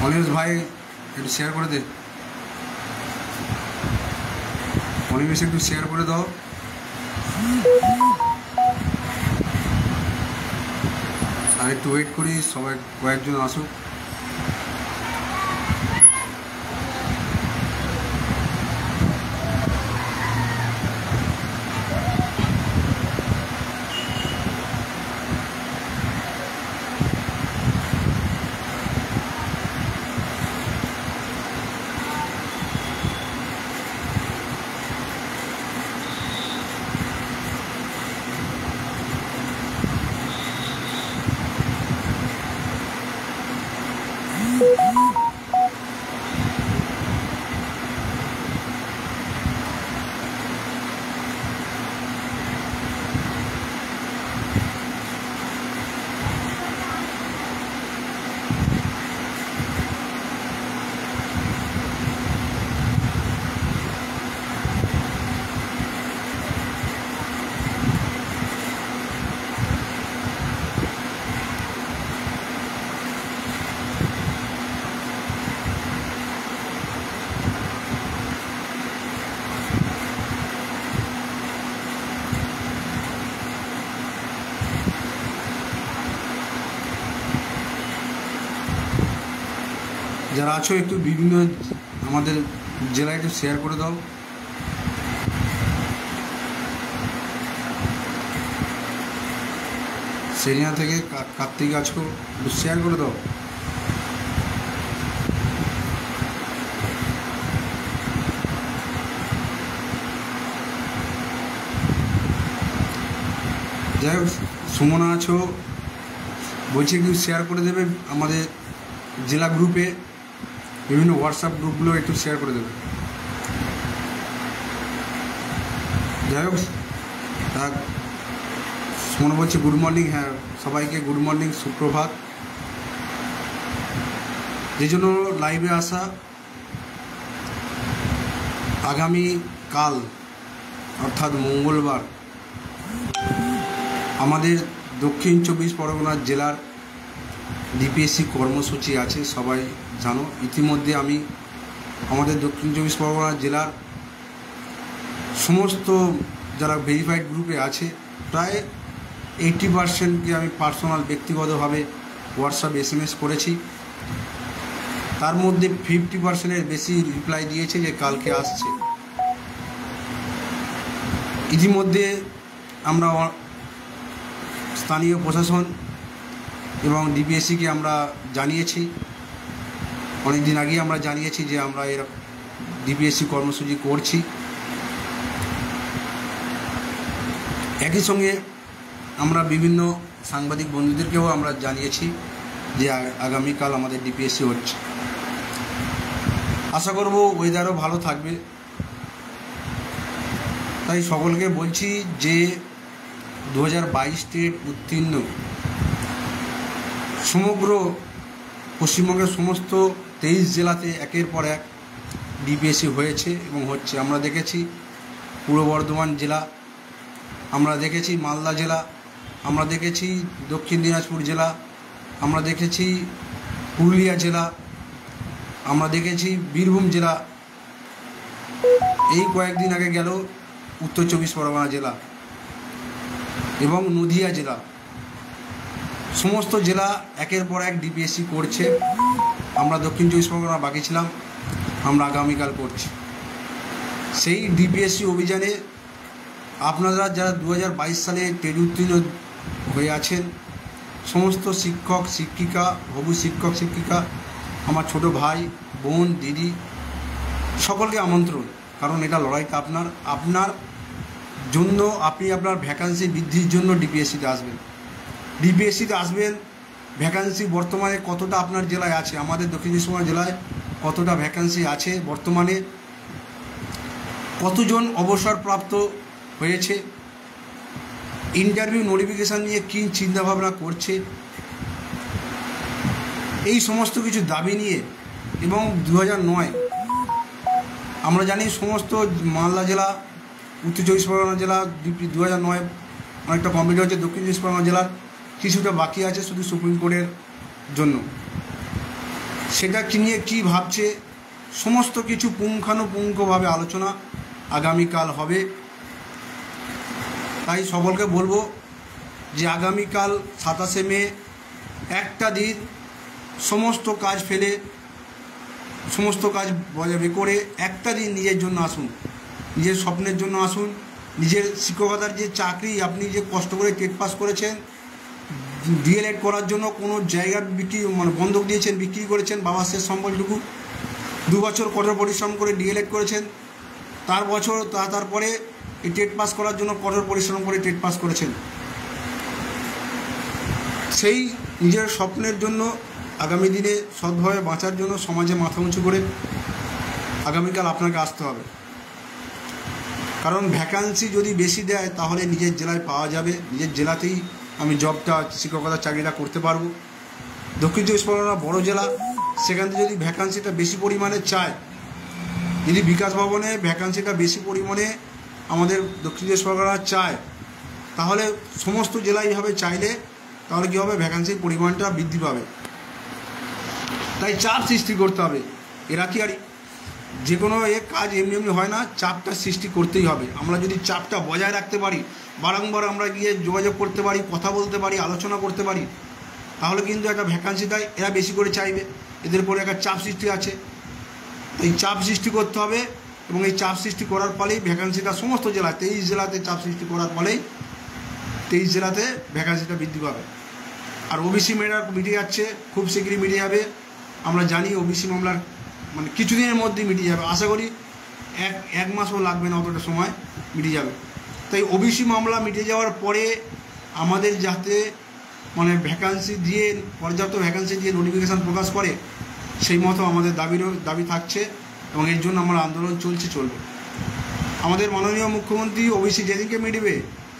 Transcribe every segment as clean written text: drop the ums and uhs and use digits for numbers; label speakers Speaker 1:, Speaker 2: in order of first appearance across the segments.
Speaker 1: অনিমেষ ভাই একটু শেয়ার করে দে। অনিমেষ একটু শেয়ার করে দাও। আর একটু ওয়েট করি, সবাই কয়েকজন আসুক। যারা আছো একটু বিভিন্ন আমাদের জেলায় একটু শেয়ার করে দাও। সেরিয়া থেকে কার্তিক আছো, একটু শেয়ার করে দাও। যাই হোক, সুমনা আছো, বলছি একটু শেয়ার করে দেবে আমাদের জেলা গ্রুপে, বিভিন্ন হোয়াটসঅ্যাপ গ্রুপগুলো একটু শেয়ার করে দেবে। যাই হোক, মনে বলছে গুড মর্নিং। হ্যাঁ, সবাইকে গুড মর্নিং, সুপ্রভাত। যে জন্য লাইভে আসা, আগামী কাল অর্থাৎ মঙ্গলবার আমাদের দক্ষিণ 24 পরগনা জেলার ডিপিএসসি কর্মসূচি আছে, সবাই জানো। ইতিমধ্যে আমি আমাদের দক্ষিণ 24 পরগনা জেলার সমস্ত যারা ভেরিফাইড গ্রুপে আছে প্রায় 80%কে আমি পার্সোনাল ব্যক্তিগতভাবে হোয়াটসঅ্যাপ SMS করেছি। তার মধ্যে 50%-এর বেশি রিপ্লাই দিয়েছে যে কালকে আসছে। ইতিমধ্যে আমরা স্থানীয় প্রশাসন এবং ডিপিএসসিকে আমরা জানিয়েছি, অনেক দিন আগেই আমরা জানিয়েছি যে আমরা এরকম ডিপিএসসি কর্মসূচি করছি। একই সঙ্গে আমরা বিভিন্ন সাংবাদিক বন্ধুদেরকেও আমরা জানিয়েছি যে আগামীকাল আমাদের ডিপিএসসি হচ্ছে। আশা করব ওয়েদারও ভালো থাকবে। তাই সকলকে বলছি যে 2022 টেট উত্তীর্ণ সমগ্র পশ্চিমবঙ্গের সমস্ত 23 জেলাতে একের পর এক ডিপিএসসি হয়েছে এবং হচ্ছে। আমরা দেখেছি পূর্ব বর্ধমান জেলা, আমরা দেখেছি মালদা জেলা, আমরা দেখেছি দক্ষিণ দিনাজপুর জেলা, আমরা দেখেছি পুরুলিয়া জেলা, আমরা দেখেছি বীরভূম জেলা, এই কয়েকদিন আগে গেল উত্তর 24 পরগনা জেলা এবং নদিয়া জেলা। সমস্ত জেলা একের পর এক ডিপিএসসি করছে। আমরা দক্ষিণ 24 পরগনা বাকি ছিলাম, আমরা আগামীকাল করছি। সেই ডিপিএসসি অভিযানে আপনারা যারা 2022 সালে টেট উত্তীর্ণ হয়ে আছেন, সমস্ত শিক্ষক শিক্ষিকা, হবু শিক্ষক শিক্ষিকা, আমার ছোট ভাই বোন দিদি, সকলকে আমন্ত্রণ। কারণ এটা লড়াইটা আপনার জন্য। আপনি আপনার ভ্যাকান্সি বৃদ্ধির জন্য ডিপিএসসিতে আসবেন। ডিপিএসসিতে আসবেন, ভ্যাকান্সি বর্তমানে কতটা আপনার জেলায় আছে, আমাদের দক্ষিণ 24 পরগনা জেলায় কতটা ভ্যাকান্সি আছে, বর্তমানে কতজন অবসরপ্রাপ্ত হয়েছে, ইন্টারভিউ নোটিফিকেশান নিয়ে কী চিন্তাভাবনা করছে, এই সমস্ত কিছু দাবি নিয়ে। এবং 2009 আমরা জানি সমস্ত মালদা জেলা, উত্তর 24 পরগনা জেলা 2009 অনেকটা কমপ্লিট হচ্ছে। দক্ষিণ 24 পরগনা জেলার কিছুটা বাকি আছে শুধু সুপ্রিম কোর্টের জন্য। সেটা কি নিয়ে কী ভাবছে সমস্ত কিছু পুঙ্খানুপুঙ্খভাবে আলোচনা আগামীকাল হবে। তাই সকলকে বলবো যে আগামীকাল 27শে মে একটা দিন সমস্ত কাজ ফেলে, সমস্ত কাজ বজায় করে একটা দিন নিজের জন্য আসুন, নিজের স্বপ্নের জন্য আসুন। নিজের শিক্ষকতার যে চাকরি, আপনি যে কষ্ট করে টেট পাস করেছেন, ডিএলএড করার জন্য কোনো জায়গা বিক্রি বন্ধক দিয়েছেন, বিক্রি করেছেন বাবার শেষ সম্বলটুকু, 2 বছর কঠোর পরিশ্রম করে ডিএলএড করেছেন, তারপরে এই টেট পাস করার জন্য কঠোর পরিশ্রম করে টেট পাস করেছেন। সেই নিজের স্বপ্নের জন্য আগামী দিনে সৎভাবে বাঁচার জন্য সমাজে মাথা উঁচু করে আগামীকাল আপনাকে আসতে হবে। কারণ ভ্যাকান্সি যদি বেশি দেয় তাহলে নিজের জেলায় পাওয়া যাবে, নিজের জেলাতেই আমি জবটা শিক্ষকতার চাকরিটা করতে পারবো। দক্ষিণ চব্বিশ পরগনা বড়ো জেলা, সেখান থেকে যদি ভ্যাকান্সিটা বেশি পরিমাণে চায়, যদি বিকাশ ভবনে ভ্যাকান্সিটা বেশি পরিমাণে আমাদের দক্ষিণ চব্বিশ পরগনা চায়, তাহলে সমস্ত জেলায় এইভাবে চাইলে তাহলে কী হবে, ভ্যাকান্সির পরিমাণটা বৃদ্ধি পাবে। তাই চাপ সৃষ্টি করতে হবে। এরা কি আর যে কোনো কাজ এমনি এমনি হয় না, চাপটা সৃষ্টি করতেই হবে। আমরা যদি চাপটা বজায় রাখতে পারি, বারংবার আমরা গিয়ে যোগাযোগ করতে পারি, কথা বলতে পারি, আলোচনা করতে পারি, তাহলে কিন্তু একটা ভ্যাকান্সিটাই এরা বেশি করে চাইবে। এদের উপরে একটা চাপ সৃষ্টি আছে, তাই চাপ সৃষ্টি করতে হবে। এবং এই চাপ সৃষ্টি করার ফলেই ভ্যাকান্সিটা সমস্ত জেলায় 23 জেলাতে চাপ সৃষ্টি করার ফলেই 23 জেলাতে ভ্যাকান্সিটা বৃদ্ধি পাবে। আর ওবিসি মেয়েরা মিটে যাচ্ছে, খুব শীঘ্রই মিটে যাবে। আমরা জানি ওবিসি মামলার কিছুদিনের মধ্যেই মিটে যাবে, আশা করি এক মাসও লাগবে না, অতটা সময় মিটে যাবে। তাই ওবিসি মামলা মিটে যাওয়ার পরে আমাদের যাতে ভ্যাকান্সি দিয়ে, পর্যাপ্ত ভ্যাকান্সি দিয়ে নোটিফিকেশান প্রকাশ করে, সেই মতো আমাদের দাবি থাকছে এবং এর জন্য আমার আন্দোলন চলবে। আমাদের মাননীয় মুখ্যমন্ত্রী ওবিসি যেদিনকে মিটবে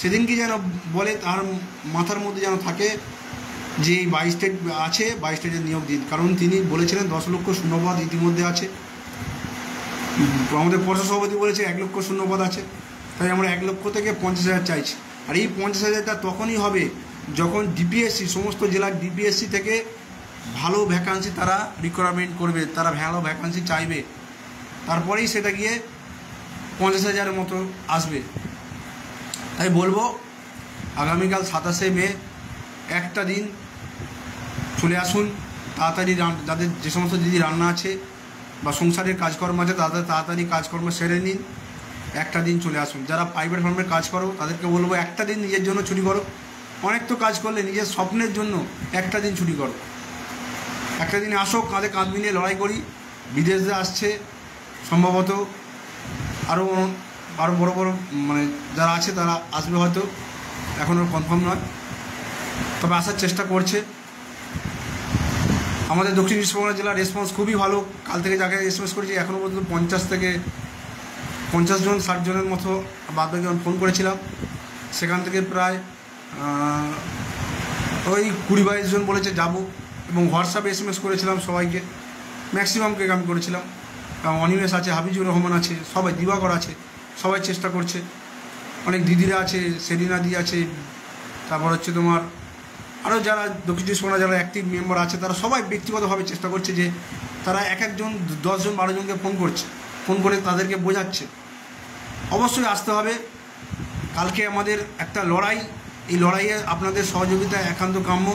Speaker 1: সেদিনকে যেন বলে, তার মাথার মধ্যে যেন থাকে যে এই 22 স্টেট আছে, 22 স্টেটের নিয়োগ দিন। কারণ তিনি বলেছিলেন 10 লক্ষ শূন্যপদ ইতিমধ্যে আছে, আমাদের পর্ষদ সভাপতি বলেছে 1 লক্ষ শূন্যপদ আছে। তাই আমরা 1 লক্ষ থেকে 50,000 চাইছি। আর এই 50,000টা তখনই হবে যখন ডিপিএসসি, সমস্ত জেলার ডিপিএসসি থেকে ভালো ভ্যাকান্সি তারা রিকোয়ারমেন্ট করবে, তারা ভালো ভ্যাকান্সি চাইবে, তারপরেই সেটা গিয়ে 50,000-এর মতো আসবে। তাই বলবো আগামীকাল 27শে মে একটা দিন চলে আসুন, তাড়াতাড়ি যাদের যে সমস্ত দিদি রান্না আছে বা সংসারের কাজকর্ম আছে তাদের তাড়াতাড়ি কাজকর্ম সেরে নিন, একটা দিন চলে আসুন। যারা প্রাইভেট ফার্মের কাজ করো তাদেরকে বলবো একটা দিন নিজের জন্য ছুটি করো। অনেক তো কাজ করলে, নিজের স্বপ্নের জন্য একটা দিন ছুটি করো, একটা দিনে আসো, কাঁধে কাঁধ মিলিয়ে লড়াই করি। বিদেশে আসছে সম্ভবত আরও বড় বড় যারা আছে তারা আসবে, হয়তো এখনও কনফার্ম নয়, তবে আসার চেষ্টা করছে। আমাদের দক্ষিণ চব্বিশ পরগনা জেলার রেসপন্স খুবই ভালো। কাল থেকে যাকে এসএমএস করেছি এখনও পর্যন্ত 50 থেকে 50 জন 60 জনের মতো বাদবাকি ফোন করেছিলাম, সেখান থেকে প্রায় ওই 20-22 জন বলেছে যাব। এবং হোয়াটসঅ্যাপে এসএমএস করেছিলাম সবাইকে, ম্যাক্সিমামকে আমি করেছিলাম। অনিমেষ আছে, হাবিজুর রহমান আছে, সবাই, দিবাকর আছে, সবাই চেষ্টা করছে। অনেক দিদিরা আছে, সেলিনা দি আছে, তারপর হচ্ছে তোমার আরও যারা দক্ষিণ চব্বিশ পরগনা যারা অ্যাক্টিভ মেম্বার আছে তারা সবাই ব্যক্তিগতভাবে চেষ্টা করছে, যে তারা একজন 10 জন 12 জনকে ফোন করে তাদেরকে বোঝাচ্ছে অবশ্যই আসতে হবে। কালকে আমাদের একটা লড়াই, এই লড়াইয়ে আপনাদের সহযোগিতা একান্ত কাম্য।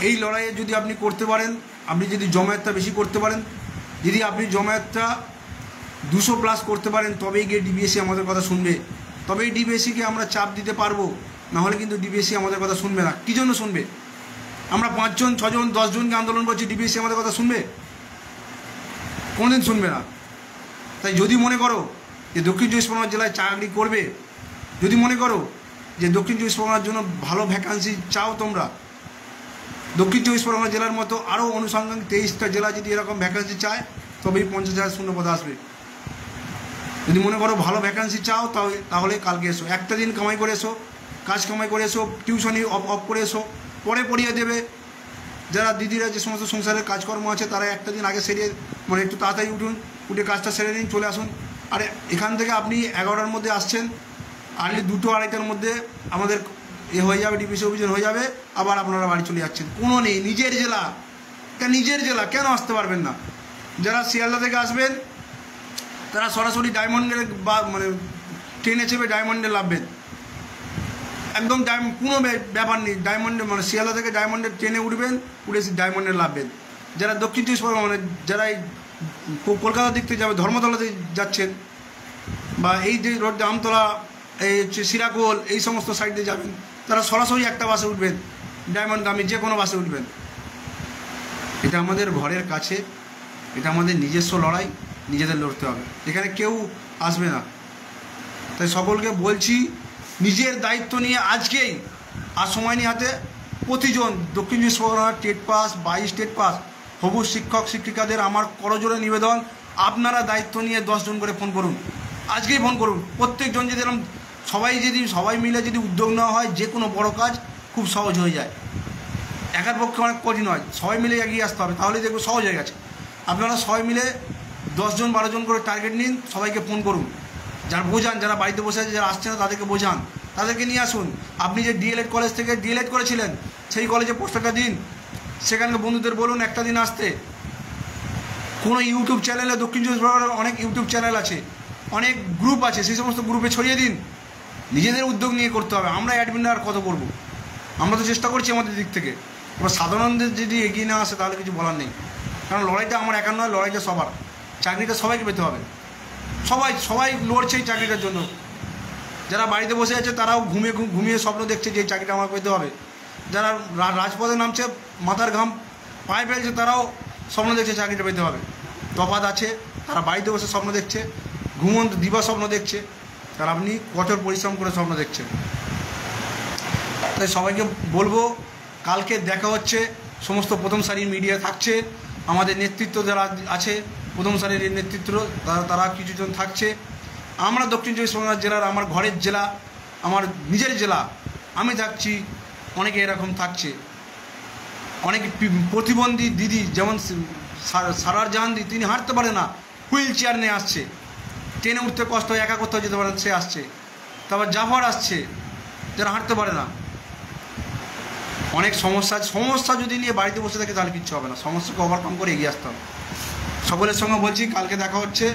Speaker 1: এই লড়াইয়ে যদি আপনি করতে পারেন, আপনি যদি জমায়েতটা বেশি করতে পারেন, যদি আপনি জমায়েতটা 200+ করতে পারেন, তবেই গিয়ে ডিবিএসসি আমাদের কথা শুনবে, তবেই ডিবিএসসিকে আমরা চাপ দিতে পারবো। নাহলে কিন্তু ডিবিএসসি আমাদের কথা শুনবে না। কী জন্য শুনবে? আমরা 5 জন 6 জন 10 জনকে আন্দোলন করছি, ডিবিএসসি আমাদের কথা শুনবে? কোনোদিন শুনবে না। তাই যদি মনে করো যে দক্ষিণ চব্বিশ পরগনা জেলায় চাকরি করবে, যদি মনে করো যে দক্ষিণ চব্বিশ পরগনার জন্য ভালো ভ্যাকান্সি চাও তোমরা, দক্ষিণ চব্বিশ পরগনা জেলার মতো আরও অনুষঙ্গিক 23টা জেলা যদি এরকম ভ্যাকান্সি চায়, তবেই 50,000 শূন্যপদ আসবে। যদি মনে করো ভালো ভ্যাকান্সি চাও তাহলে কালকে এসো, একটা দিন কামাই করে এসো, কাজ কামাই করে এসো, টিউশনি অফ করে এসো, পরে পড়িয়ে দেবে। যারা দিদিরা যে সমস্ত সংসারের কাজকর্ম আছে তারা একটা দিন আগে সেরে একটু তাড়াতাড়ি উঠে কাজটা সেরে নিন, চলে আসুন। আর এখান থেকে আপনি 11টার মধ্যে আসছেন, আর্লি 2-2:30টার মধ্যে আমাদের হয়ে যাবে, ডিপিএসসি অভিযান হয়ে যাবে, আবার আপনারা বাড়ি চলে যাচ্ছেন। কোনো নেই, নিজের জেলা এটা নিজের জেলা, কেন আসতে পারবেন না? যারা শিয়ালদা থেকে আসবেন তারা সরাসরি ডায়মন্ডের বা মানে ট্রেনে চেপে ডায়মন্ডে নামবেন, একদম কোনো ব্যাপার নেই। ডায়মন্ডে মানে শিয়ালদা থেকে ডায়মন্ডের ট্রেনে উঠবেন, উঠে ডায়মন্ডে নামবেন। যারা দক্ষিণ চব্বিশ পরগনা মানে যারা এই কলকাতার দিক থেকে যাবে, ধর্মতলাতে যাচ্ছেন বা এই যে রোড আমতলা, এই হচ্ছে সিরাকোল, এই সমস্ত সাইড দিয়ে যাবেন, তারা সরাসরি একটা বাসে উঠবেন, ডায়মন্ডগামী যে কোনো বাসে উঠবেন। এটা আমাদের ঘরের কাছে, এটা আমাদের নিজস্ব লড়াই, নিজেদের লড়তে হবে, এখানে কেউ আসবে না। তাই সকলকে বলছি নিজের দায়িত্ব নিয়ে আজকেই আর সময় নিয়ে হাতে প্রতিজন দক্ষিণ চব্বিশ পরগনার টেট পাস 22 টেট পাস হবু শিক্ষক শিক্ষিকাদের আমার করজোড়ে নিবেদন, আপনারা দায়িত্ব নিয়ে 10 জন করে ফোন করুন, আজকেই ফোন করুন। প্রত্যেকজন যদি এরকম সবাই মিলে যদি উদ্যোগ নেওয়া হয়, যে কোনো বড় কাজ খুব সহজ হয়ে যায়। একার পক্ষে অনেক কঠিন হয়, সবাই মিলে এগিয়ে আসতে হবে, তাহলে দেখবো সহজ হয়ে গেছে। আপনারা সবাই মিলে 10 জন 12 জন করে টার্গেট নিন, সবাইকে ফোন করুন, যারা বোঝান, যারা বাড়িতে বসে আছে, যারা আসছে না তাদেরকে বোঝান, তাদেরকে নিয়ে আসুন। আপনি যে ডিএলএড কলেজ থেকে ডিএলএড করেছিলেন, সেই কলেজে পোস্টারটা দিন, সেখানকার বন্ধুদের বলুন একটা দিন আসতে। কোনো ইউটিউব চ্যানেলে, দক্ষিণ চব্বিশ পরগনার অনেক ইউটিউব চ্যানেল আছে, অনেক গ্রুপ আছে, সেই সমস্ত গ্রুপে ছড়িয়ে দিন। নিজেদের উদ্যোগ নিয়ে করতে হবে, আমরা অ্যাডমিনরা আর কত করব? আমরা তো চেষ্টা করছি আমাদের দিক থেকে। এবার সাধারণদের যদি এগিয়ে না আসে তাহলে কিছু বলার নেই, কারণ লড়াইটা আমার একার নয়, লড়াইটা সবার। চাকরিটা সবাইকে পেতে হবে, সবাই লড়ছে এই চাকরিটার জন্য। যারা বাড়িতে বসে আছে তারাও ঘুমিয়ে স্বপ্ন দেখছে যে এই চাকরিটা আমার পেতে হবে। যারা রাজপথে নামছে, মাথার ঘাম পায়ে ফেলছে, তারাও স্বপ্ন দেখছে চাকরিটা পেতে হবে। তফাৎ আছে, তারা বাড়িতে বসে স্বপ্ন দেখছে, ঘুমন্ত দিবা স্বপ্ন দেখছে, আর আপনি কঠোর পরিশ্রম করে স্বপ্ন দেখছেন। তাই সবাইকে বলবো, কালকে দেখা হচ্ছে। সমস্ত প্রথম সারির মিডিয়া থাকছে, আমাদের নেতৃত্ব যারা আছে প্রথম সারির নেতৃত্ব তারা কিছুজন থাকছে। আমরা দক্ষিণ চব্বিশ পরগনা জেলার, আমার ঘরের জেলা, আমার নিজের জেলা, আমি থাকছি, অনেকে এরকম থাকছে। অনেক প্রতিবন্ধী দিদি, যেমন সারার জাহান দি, তিনি হাঁটতে পারে না, হুইল চেয়ার নিয়ে আসছে, ট্রেনে উঠতে কষ্ট হয়, একা কোথাও যেতে পারে, সে আসছে। তারপর জাফর আসছে, যারা হাঁটতে পারে না। অনেক সমস্যা যদি নিয়ে বাড়িতে বসে থাকে তাহলে কিচ্ছু হবে না, সমস্যাকে ওভারকাম করে এগিয়ে আসতে হবে। সকলের সঙ্গে বলছি কালকে দেখা হচ্ছে,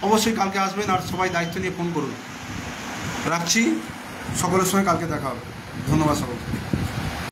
Speaker 1: অবশ্যই কালকে আসবেন, আর সবাই দায়িত্ব নিয়ে ফোন করুন। রাখছি, সকলের সঙ্গে কালকে দেখা হবে। ধন্যবাদ সকলকে।